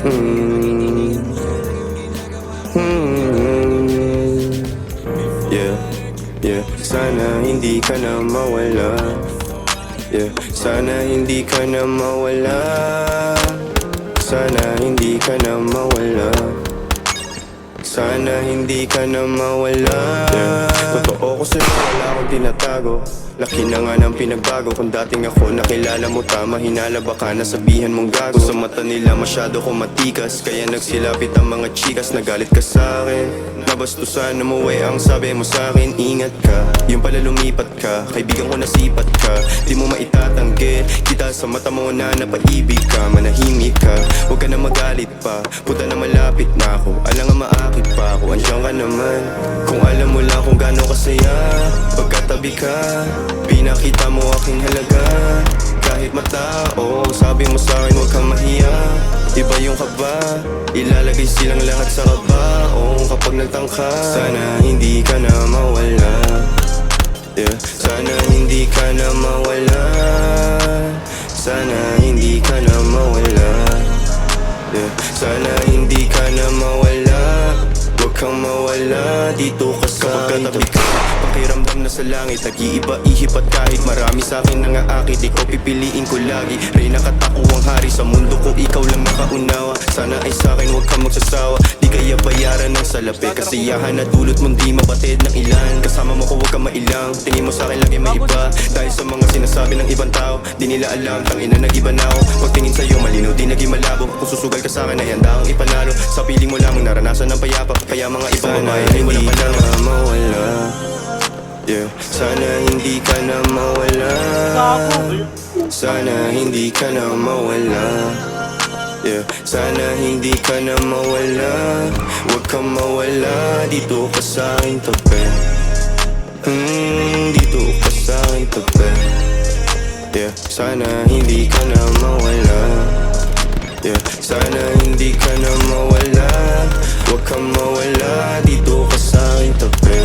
mm, yeah, yeah. Sana hindi ka na mawala. Yeah, sana hindi ka na mawala. Sana hindi ka na mawala. Sana hindi ka na mawala. Totoo ko sa'yo, wala akong tinatago. Laki na nga ng pinagbago. Kung dating ako nakilala mo, tama hinala, baka nasabihan mong gago. Sa mata nila masyado ko matikas, kaya nagsilapit ang mga chikas. Nagalit ka sa'kin, nabastusan, umuwi ang sabi mo sa'kin. Ingat ka, yung pala lumipat ka. Kaibigan ko nasipat ka, di mo maitatanggi. Kita sa mata mo na napaibig ka. Manahimik ka, huwag ka na magalit pa. Puta na malapit na ako, alang nga maakit pa ako. Andiyan ka naman, kung alam mo lang kung gaano kasaya. Pagkatabi ka, pinakita mo aking halaga. Kahit matao, sabi mo sa'kin huwag kang mahiya. Iba yung kaba, ilalagay silang lahat sa kabaong kapag nagtangka. Sana hindi ka na mawala. Yeah. Sana hindi ka na mawala. Sana hindi ka na mawala. Yeah. Sana hindi ka na mawala. Huwag kang mawala dito ka sa akin. Kapag katabi ka, pakiramdam na sa langit. Nag-iiba ihip at kahit marami sa'kin nangaakit, ikaw pipiliin ko lagi. Reyna katakuwang hari sa mundo ko, ikaw lang nakaunawa. Sana ay sa'kin huwag kang magsasawa. Di kaya bayaran ng salapi, kasiyahan na dulot mong di mabatid ng ilan. Kasama mo ko huwag kang mailang, tingin mo sa'kin lagi may iba. Dahil sa mga sinasabi ng ibang tao, di nila alam, tangina nag-iba na ako. Pagtingin sa'yo malinaw, di naging malabo. Kung susugal ka sa'kin ay handa akong ipanalo. Sa piling mo lamang naranasan ng payapa, kaya mga iba mamaya hindi ka na mawala. Yeah. Sana hindi ka na mawala. Sana hindi ka na mawala. Yeah. Sana hindi ka na mawala. Huwag kang mawala dito ka sa aking tabi. Dito ka sa aking tabi. Yeah. Sana hindi ka na mawala. Yeah. Sana hindi ka na mawala. Huwag kang mawala dito ka sa aking tabi.